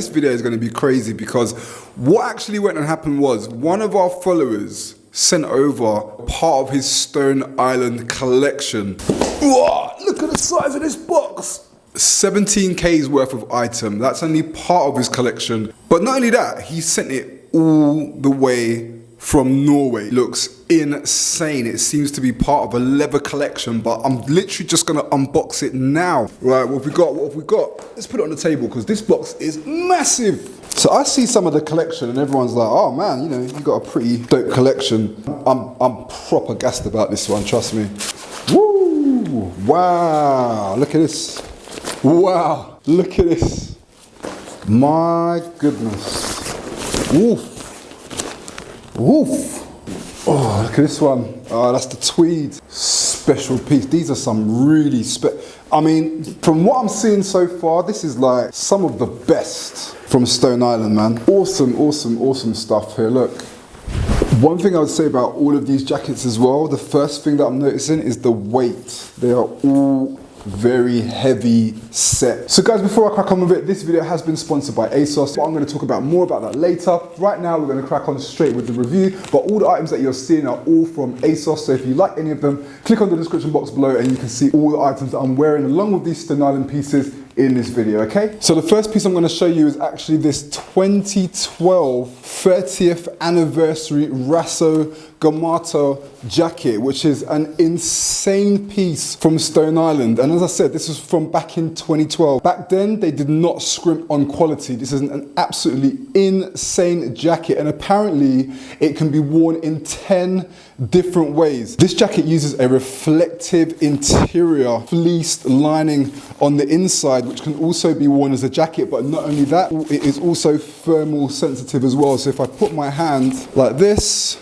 This video is going to be crazy because what actually went and happened was one of our followers sent over part of his Stone Island collection. Whoa, look at the size of this box. 17K's worth of item. That's only part of his collection. But not only that, he sent it all the way from Norway. Looks insane. It seems to be part of a leather collection, but I'm literally just gonna unbox it now. Right, what have we got? What have we got? Let's put it on the table because this box is massive. So I see some of the collection and everyone's like, oh man, you know, you got a pretty dope collection. I'm proper gassed about this one, trust me. Woo! Wow, look at this. Wow, look at this. My goodness. Woof. Woof. Oh, look at this one. Oh, that's the tweed. Special piece. These are some really I mean, from what I'm seeing so far, this is like some of the best from Stone Island, man. Awesome, awesome, awesome stuff here, look. One thing I would say about all of these jackets as well, the first thing that I'm noticing is the weight. They are all very heavy set. So guys, before I crack on with it, this video has been sponsored by ASOS. I'm going to talk about more about that later. Right now, we're going to crack on straight with the review, but all the items that you're seeing are all from ASOS. So if you like any of them, click on the description box below and you can see all the items that I'm wearing along with these Stone Island pieces in this video, okay? So the first piece I'm going to show you is actually this 2012 30th anniversary Raso Gamato jacket, which is an insane piece from Stone Island. And as I said, this was from back in 2012. Back then, they did not scrimp on quality. This is an absolutely insane jacket, and apparently it can be worn in 10 different ways. This jacket uses a reflective interior fleeced lining on the inside, which can also be worn as a jacket, but not only that, it is also thermal sensitive as well. So if I put my hand like this,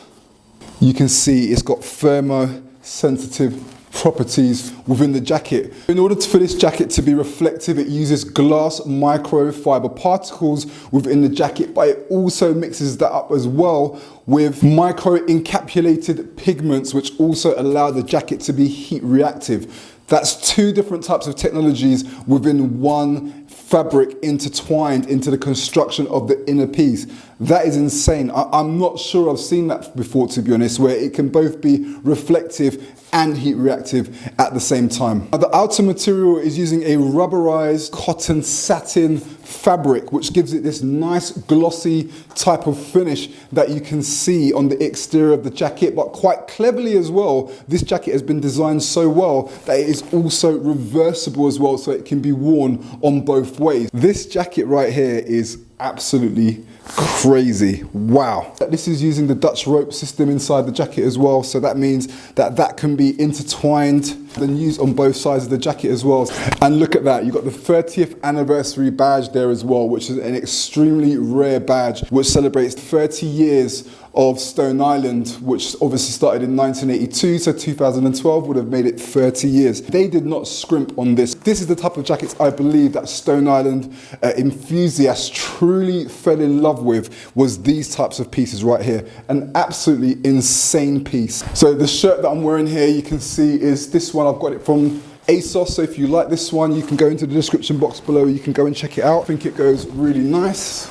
you can see it's got thermosensitive properties within the jacket. In order for this jacket to be reflective, it uses glass microfiber particles within the jacket, but it also mixes that up as well with micro-encapsulated pigments, which also allow the jacket to be heat reactive. That's two different types of technologies within one fabric intertwined into the construction of the inner piece. That is insane. I'm not sure I've seen that before, to be honest, where it can both be reflective and heat reactive at the same time. Now, the outer material is using a rubberized cotton satin fabric, which gives it this nice glossy type of finish that you can see on the exterior of the jacket. But quite cleverly as well, this jacket has been designed so well that it is also reversible as well, so it can be worn on both ways. This jacket right here is absolutely crazy. Wow. This is using the Dutch rope system inside the jacket as well, so that means that that can be intertwined and used on both sides of the jacket as well. And look at that, you've got the 30th anniversary badge there as well, which is an extremely rare badge which celebrates 30 years of Stone Island, which obviously started in 1982, so 2012 would have made it 30 years. They did not scrimp on this. This is the type of jackets I believe that Stone Island enthusiasts truly fell in love with, was these types of pieces right here. An absolutely insane piece. So the shirt that I'm wearing here, you can see is this one. I've got it from ASOS, so if you like this one, you can go into the description box below, you can go and check it out. I think it goes really nice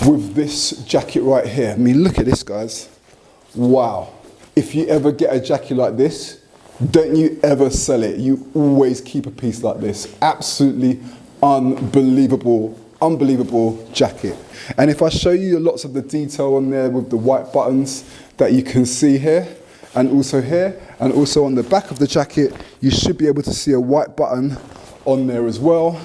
with this jacket right here. I mean, look at this, guys. Wow. If you ever get a jacket like this, don't you ever sell it. You always keep a piece like this. Absolutely unbelievable, unbelievable jacket. And if I show you lots of the detail on there with the white buttons that you can see here, and also here, and also on the back of the jacket, you should be able to see a white button on there as well.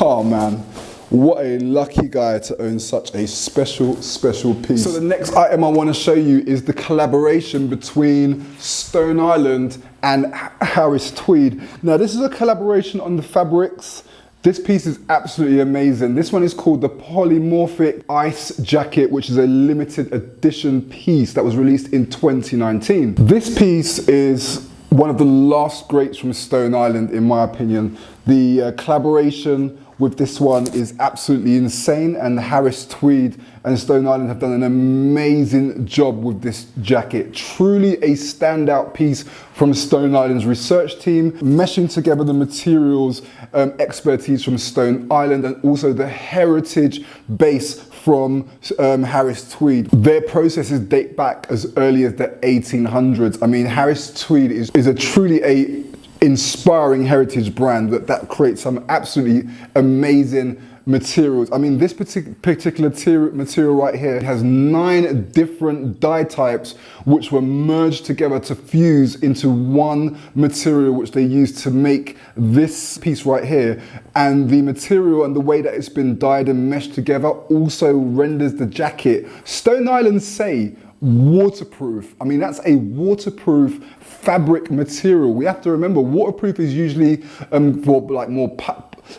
Oh man. What a lucky guy to own such a special piece. So the next item I want to show you is the collaboration between Stone Island and Harris Tweed. Now this is a collaboration on the fabrics. This piece is absolutely amazing. This one is called the Polymorphic Ice Jacket, which is a limited edition piece that was released in 2019. This piece is one of the last greats from Stone Island, in my opinion. The collaboration with this one is absolutely insane, and Harris Tweed and Stone Island have done an amazing job with this jacket. Truly a standout piece from Stone Island's research team, meshing together the materials expertise from Stone Island and also the heritage base from Harris Tweed. Their processes date back as early as the 1800s. I mean, Harris Tweed is a truly inspiring heritage brand that creates some absolutely amazing materials. I mean, this particular material right here has 9 different dye types which were merged together to fuse into one material which they used to make this piece right here. And the material and the way that it's been dyed and meshed together also renders the jacket, Stone Island say, waterproof. I mean, that's a waterproof fabric material. We have to remember, waterproof is usually for like more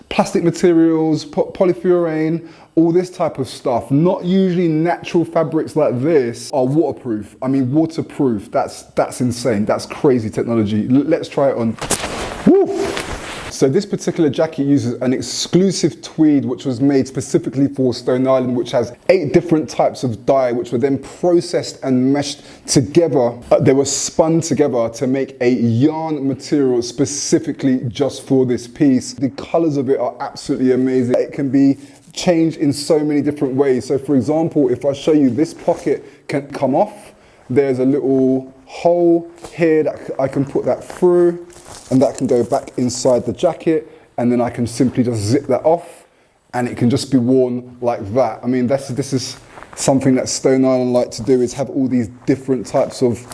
plastic materials, polyfurane, all this type of stuff. Not usually natural fabrics like this are waterproof. I mean, waterproof, that's insane. That's crazy technology. Let's try it on. Woo! So this particular jacket uses an exclusive tweed which was made specifically for Stone Island, which has 8 different types of dye which were then processed and meshed together. They were spun together to make a yarn material specifically just for this piece. The colors of it are absolutely amazing. It can be changed in so many different ways. So for example, if I show you, this pocket can come off. There's a little hole here that I can put that through, and that can go back inside the jacket, and then I can simply just zip that off and it can just be worn like that. I mean, this is something that Stone Island like to do, is have all these different types of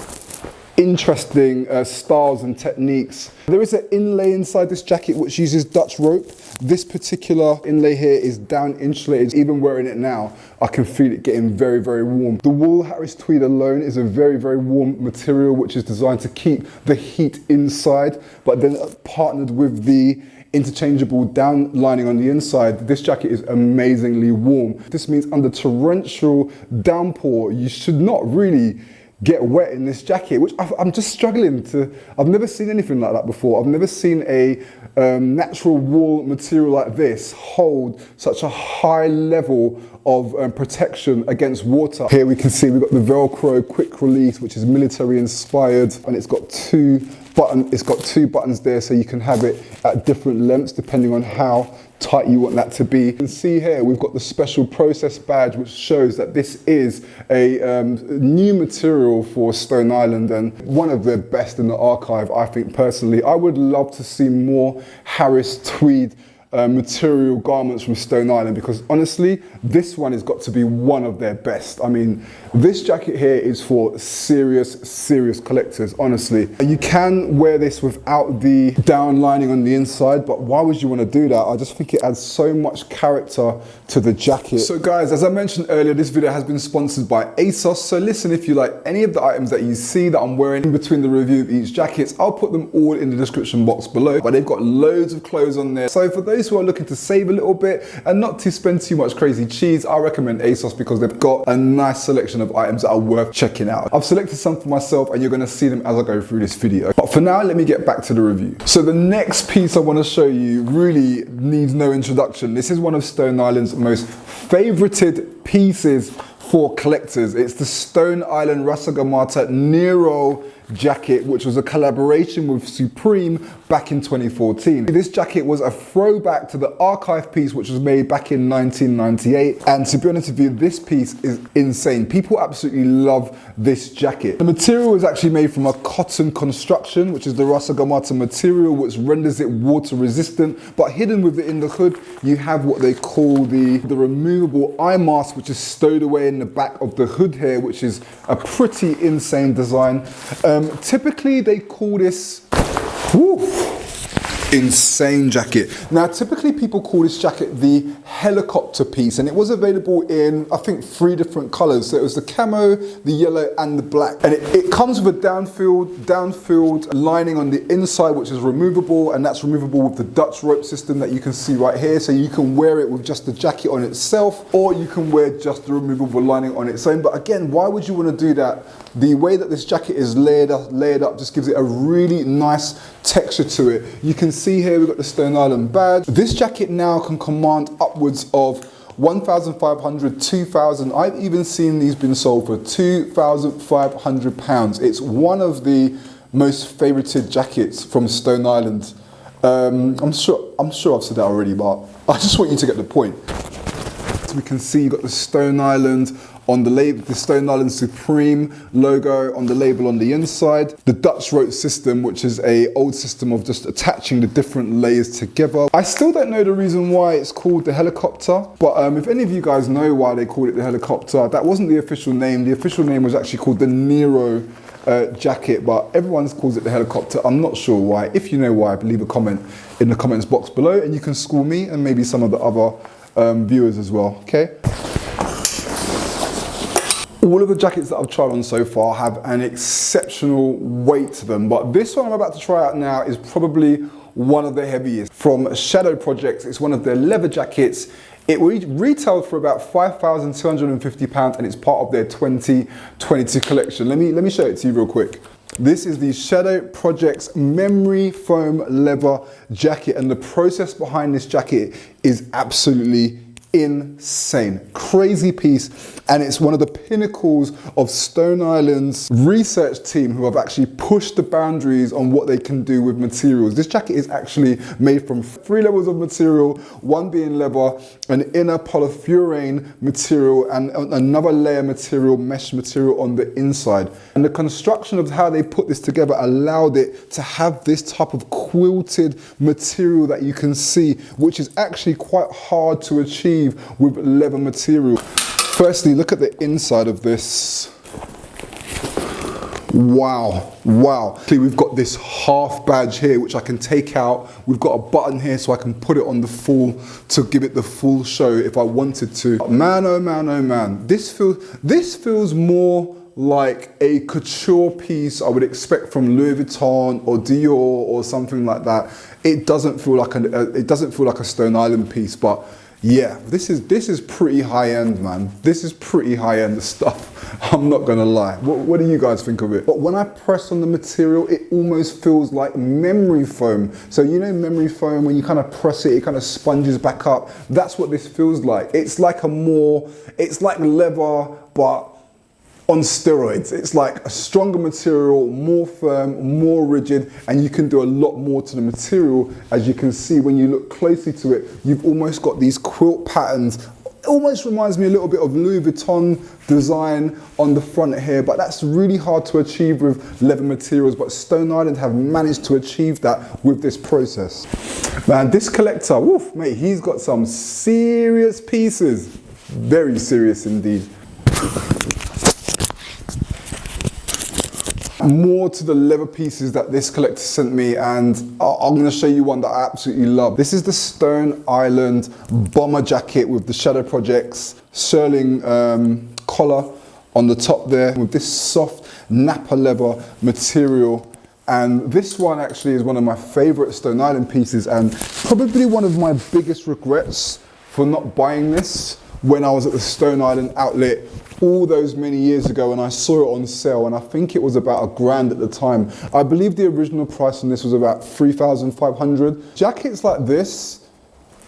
interesting styles and techniques. There is an inlay inside this jacket which uses Dutch rope. This particular inlay here is down insulated. Even wearing it now, I can feel it getting very, very warm. The wool Harris Tweed alone is a very, very warm material which is designed to keep the heat inside, but then partnered with the interchangeable down lining on the inside, this jacket is amazingly warm. This means under torrential downpour, you should not really get wet in this jacket, which I'm just struggling to, I've never seen anything like that before. I've never seen a natural wool material like this hold such a high level of protection against water. Here we can see we've got the Velcro quick release, which is military inspired, and it's got two buttons there, so you can have it at different lengths depending on how tight you want that to be. You can see here we've got the special process badge which shows that this is a new material for Stone Island and one of the best in the archive, I think personally. I would love to see more Harris Tweed material garments from Stone Island, because honestly this one has got to be one of their best. I mean, this jacket here is for serious collectors, honestly. You can wear this without the down lining on the inside, but why would you want to do that? I just think it adds so much character to the jacket. So guys, as I mentioned earlier, this video has been sponsored by ASOS. So listen, if you like any of the items that you see that I'm wearing in between the review of each jacket, I'll put them all in the description box below, but they've got loads of clothes on there. So for those who are looking to save a little bit and not to spend too much crazy cheese, I recommend ASOS because they've got a nice selection of items that are worth checking out. I've selected some for myself and you're going to see them as I go through this video. But for now, let me get back to the review. So the next piece I want to show you really needs no introduction. This is one of Stone Island's most favorited pieces for collectors. It's the Stone Island Rasagamata Nero jacket, which was a collaboration with Supreme back in 2014. This jacket was a throwback to the archive piece which was made back in 1998, and to be honest with you, this piece is insane. People absolutely love this jacket. The material is actually made from a cotton construction, which is the Rasagamata material, which renders it water resistant, but hidden within the hood you have what they call the removable eye mask, which is stowed away in the back of the hood here, which is a pretty insane design. Typically they call this insane jacket. Now typically people call this jacket the helicopter piece, and it was available in I think 3 different colors. So it was the camo, the yellow and the black, and it comes with a downfilled lining on the inside which is removable, and that's removable with the Dutch rope system that you can see right here. So you can wear it with just the jacket on itself, or you can wear just the removable lining on its own. But again, why would you want to do that? The way that this jacket is layered up just gives it a really nice texture to it. You can see here, we've got the Stone Island badge. This jacket now can command upwards of 1,500, 2,000. I've even seen these been sold for £2,500. It's one of the most favorited jackets from Stone Island. I'm sure I've said that already, but I just want you to get the point. So we can see you've got the Stone Island on the label, the Stone Island Supreme logo on the label on the inside. The Dutch rope system, which is an old system of just attaching the different layers together. I still don't know the reason why it's called the helicopter, but if any of you guys know why they called it the helicopter, that wasn't the official name. The official name was actually called the Nero jacket, but everyone calls it the helicopter. I'm not sure why. If you know why, leave a comment in the comments box below, and you can school me and maybe some of the other viewers as well, okay? All of the jackets that I've tried on so far have an exceptional weight to them, but this one I'm about to try out now is probably one of the heaviest. From Shadow Projects, it's one of their leather jackets. It retailed for about £5,250 and it's part of their 2022 collection. Let me show it to you real quick. This is the Shadow Projects memory foam leather jacket, and the process behind this jacket is absolutely insane. Crazy piece, and it's one of the pinnacles of Stone Island's research team who have actually pushed the boundaries on what they can do with materials. This jacket is actually made from 3 levels of material, one being leather, an inner polyfurane material, and another layer material, mesh material on the inside. And the construction of how they put this together allowed it to have this type of quilted material that you can see, which is actually quite hard to achieve with leather material. Firstly, look at the inside of this. Wow, wow. We've got this half badge here, which I can take out. We've got a button here so I can put it on the full, to give it the full show if I wanted to. Man, oh man, oh man. This feels more like a couture piece I would expect from Louis Vuitton or Dior or something like that. It doesn't feel like a Stone Island piece, but yeah, this is pretty high end, man. This is pretty high end stuff. I'm not gonna lie. What do you guys think of it? But when I press on the material, it almost feels like memory foam. So you know memory foam, when you kind of press it, it kind of sponges back up. That's what this feels like. It's like leather, but on steroids. It's like a stronger material, more firm, more rigid, and you can do a lot more to the material. As you can see, when you look closely to it, you've almost got these quilt patterns. It almost reminds me a little bit of Louis Vuitton design on the front here, but that's really hard to achieve with leather materials, but Stone Island have managed to achieve that with this process. Man, this collector, woof, mate, he's got some serious pieces. Very serious indeed. More to the leather pieces that this collector sent me, and I'm going to show you one that I absolutely love. This is the Stone Island bomber jacket with the Shadow Projects shearling collar on the top there, with this soft Napa leather material. And this one actually is one of my favorite Stone Island pieces, and probably one of my biggest regrets for not buying this when I was at the Stone Island outlet all those many years ago, and I saw it on sale, and I think it was about £1,000 at the time. I believe the original price on this was about 3,500. Jackets like this,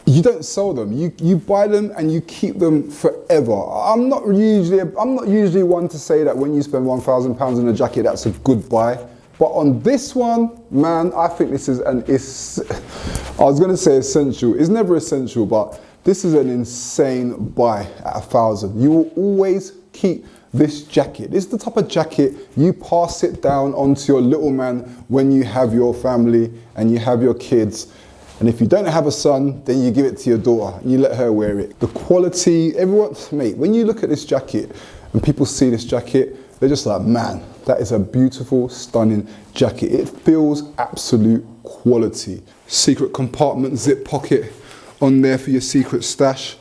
you don't sell them. You buy them and you keep them forever. I'm not usually one to say that when you spend £1,000 on a jacket, that's a good buy. But on this one, man, I think this is I was going to say essential. It's never essential, but this is an insane buy at £1,000. You will always keep this jacket. This is the type of jacket you pass it down onto your little man when you have your family and you have your kids. And if you don't have a son, then you give it to your daughter and you let her wear it. The quality, everyone, mate, when you look at this jacket and people see this jacket, they're just like, man, that is a beautiful, stunning jacket. It feels absolute quality. Secret compartment zip pocket on there for your secret stash.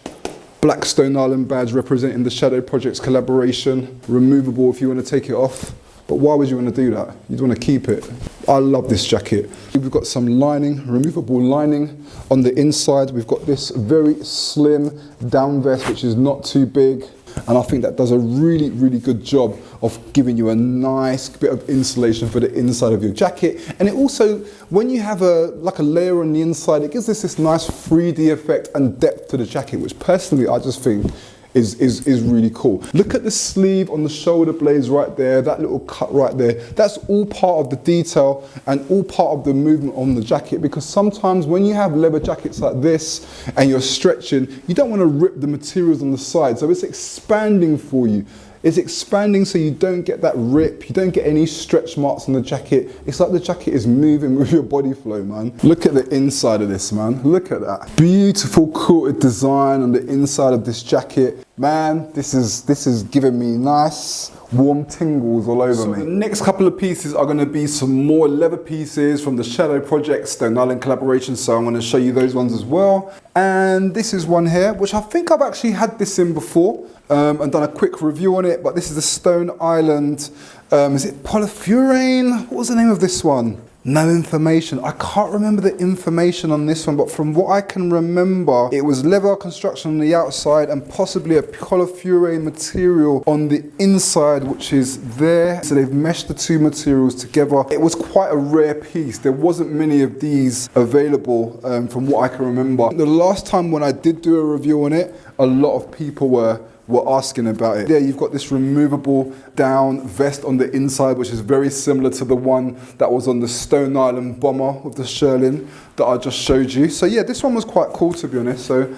Black Stone Island badge representing the Shadow Projects collaboration. Removable if you want to take it off. But why would you want to do that? You'd want to keep it. I love this jacket. We've got some lining, removable lining on the inside. We've got this very slim down vest, which is not too big. And I think that does a really, really good job of giving you a nice bit of insulation for the inside of your jacket. And it also, when you have a layer on the inside, it gives this nice 3D effect and depth to the jacket, which personally I just think is really cool. Look at the sleeve on the shoulder blades right there, that little cut right there. That's all part of the detail and all part of the movement on the jacket, because sometimes when you have leather jackets like this and you're stretching, you don't want to rip the materials on the side, so it's expanding for you. It's expanding so you don't get that rip, you don't get any stretch marks on the jacket. It's like the jacket is moving with your body flow, man. Look at the inside of this, man. Look at that. Beautiful quilted design on the inside of this jacket. Man, this is giving me nice warm tingles all over me. The next couple of pieces are going to be some more leather pieces from the Shadow Project Stone Island collaboration, so I'm going to show you those ones as well. And this is one here, which I think I've actually had this in before and done a quick review on it, but this is the Stone Island, is it polyfurane? What was the name of this one? No information. I can't remember the information on this one, but from what I can remember, it was leather construction on the outside and possibly a polyfurane material on the inside, which is there. So they've meshed the two materials together. It was quite a rare piece. There wasn't many of these available from what I can remember. The last time when I did do a review on it, a lot of people were asking about it. There you've got this removable down vest on the inside, which is very similar to the one that was on the Stone Island bomber with the shearling that I just showed you. So yeah, this one was quite cool, to be honest. So,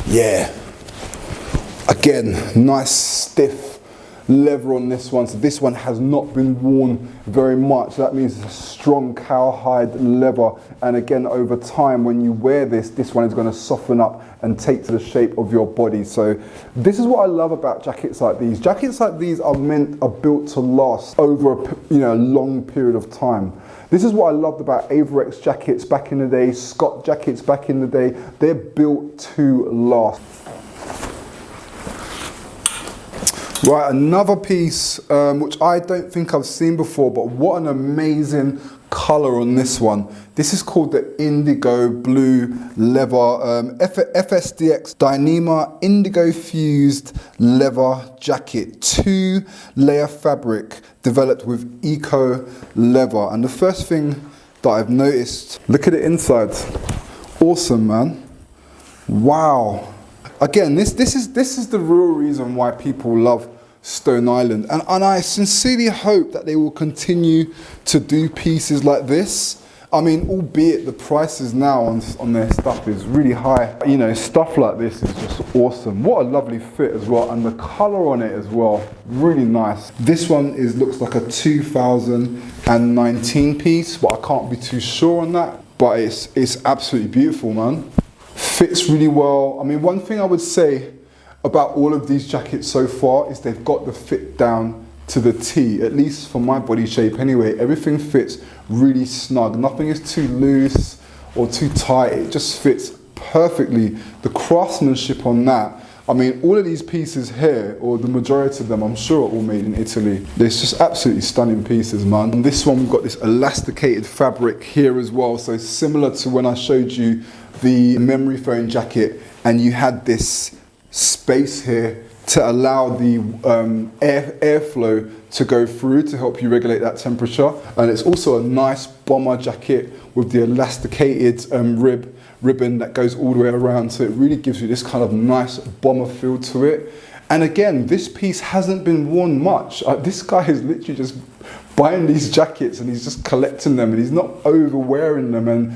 yeah. Again, nice stiff leather on this one. So this one has not been worn very much. That means it's a strong cowhide leather. And again, over time, when you wear this one is going to soften up and take to the shape of your body. So this is what I love about jackets like these. Jackets like these are built to last over a long period of time. This is what I loved about Averex jackets back in the day, Scott jackets back in the day. They're built to last. Right, another piece which I don't think I've seen before, but what an amazing colour on this one. This is called the Indigo Blue Leather FSDX Dyneema Indigo Fused Leather Jacket. 2-layer fabric developed with eco leather. And the first thing that I've noticed, look at it inside. Awesome, man. Wow. Again, this is the real reason why people love Stone Island, and I sincerely hope that they will continue to do pieces like this. I mean, albeit the prices now on their stuff is really high. You know, stuff like this is just awesome. What a lovely fit as well, and the colour on it as well, really nice. This one looks like a 2019 piece, but I can't be too sure on that. But it's absolutely beautiful, man. Fits really well. I mean, one thing I would say about all of these jackets so far is they've got the fit down to the T, at least for my body shape anyway. Everything fits really snug. Nothing is too loose or too tight. It just fits perfectly. The craftsmanship on that, I mean, all of these pieces here, or the majority of them, I'm sure are all made in Italy. It's just absolutely stunning pieces, man. On this one, we've got this elasticated fabric here as well. So similar to when I showed you the memory foam jacket, and you had this space here to allow the airflow to go through to help you regulate that temperature. And it's also a nice bomber jacket with the elasticated ribbon that goes all the way around, so it really gives you this kind of nice bomber feel to it. And again, this piece hasn't been worn much. This guy is literally just buying these jackets and he's just collecting them, and he's not over wearing them. And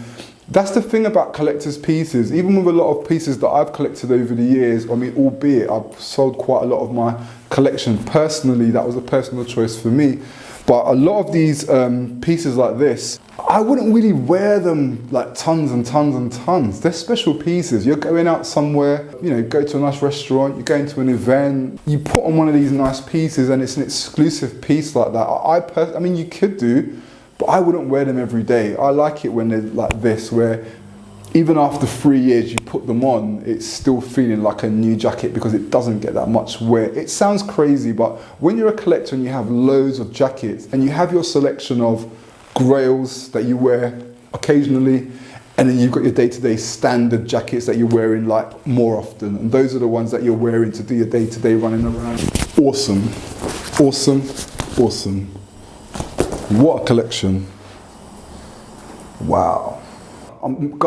that's the thing about collector's pieces. Even with a lot of pieces that I've collected over the years, I mean, albeit I've sold quite a lot of my collection personally, that was a personal choice for me. But a lot of these pieces like this, I wouldn't really wear them like tons and tons and tons. They're special pieces. You're going out somewhere, you know, go to a nice restaurant, you're going to an event, you put on one of these nice pieces and it's an exclusive piece like that. I mean, you could do, but I wouldn't wear them every day. I like it when they're like this, where even after 3 years you put them on, it's still feeling like a new jacket because it doesn't get that much wear. It sounds crazy, but when you're a collector and you have loads of jackets and you have your selection of grails that you wear occasionally, And then you've got your day-to-day standard jackets that you're wearing like more often. And those are the ones that you're wearing to do your day-to-day running around. Awesome, awesome, awesome. What a collection. Wow.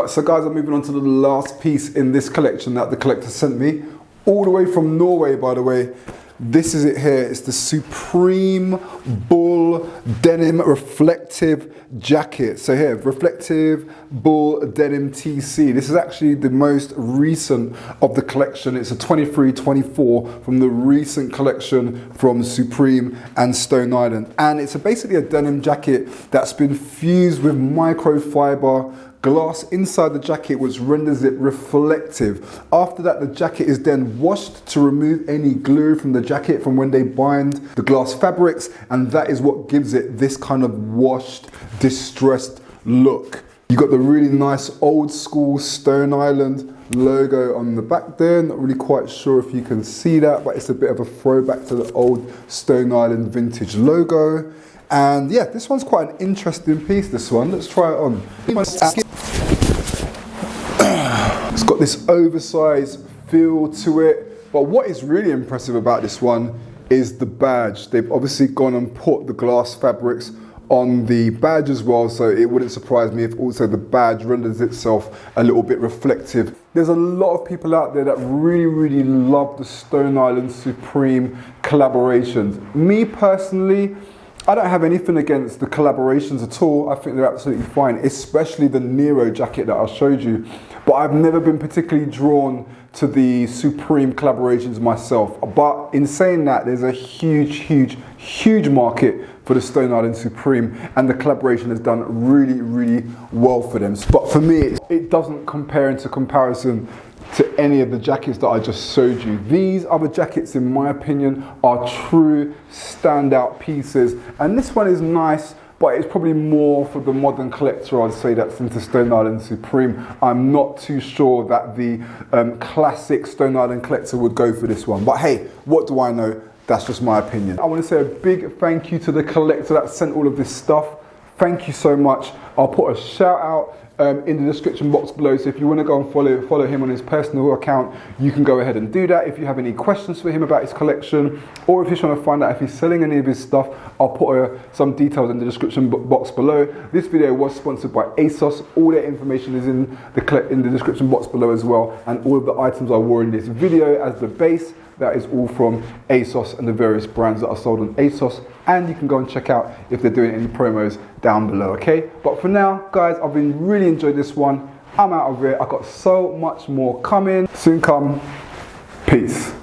So guys, I'm moving on to the last piece in this collection that the collector sent me. All the way from Norway, by the way. This is it here. It's the Supreme Bull Denim Reflective Jacket. So here, Reflective Bull Denim TC. This is actually the most recent of the collection. It's a 23-24 from the recent collection from Supreme and Stone Island. And it's basically a denim jacket that's been fused with microfiber glass inside the jacket, which renders it reflective. After that, the jacket is then washed to remove any glue from the jacket from when they bind the glass fabrics, and that is what gives it this kind of washed, distressed look. You got the really nice old school Stone Island logo on the back there. Not really quite sure if you can see that, but it's a bit of a throwback to the old Stone Island vintage logo. And yeah, this one's quite an interesting piece, this one. Let's try it on. It's got this oversized feel to it. But what is really impressive about this one is the badge. They've obviously gone and put the glass fabrics on the badge as well, so it wouldn't surprise me if also the badge renders itself a little bit reflective. There's a lot of people out there that really love the Stone Island Supreme collaborations. Me personally, I don't have anything against the collaborations at all. I think they're absolutely fine, especially the Nero jacket that I showed you. But I've never been particularly drawn to the Supreme collaborations myself. But in saying that, there's a huge market for the Stone Island Supreme, and the collaboration has done really well for them. But for me, it doesn't compare into comparison to any of the jackets that I just showed you. These other jackets, in my opinion, are true standout pieces. And this one is nice, but it's probably more for the modern collector, I'd say, that's into Stone Island Supreme. I'm not too sure that the classic Stone Island collector would go for this one. But hey, what do I know? That's just my opinion. I want to say a big thank you to the collector that sent all of this stuff. Thank you so much. I'll put a shout out in the description box below, so if you want to go and follow him on his personal account, you can go ahead and do that. If you have any questions for him about his collection, or if you're trying to find out if he's selling any of his stuff, I'll put some details in the description box below. This video was sponsored by ASOS. All their information is in the description box below as well, and all of the items I wore in this video as the base, that is all from ASOS and the various brands that are sold on ASOS. And you can go and check out if they're doing any promos down below, okay? But for now, guys, I've been really enjoyed this one. I'm out of here. I've got so much more coming. Soon come. Peace.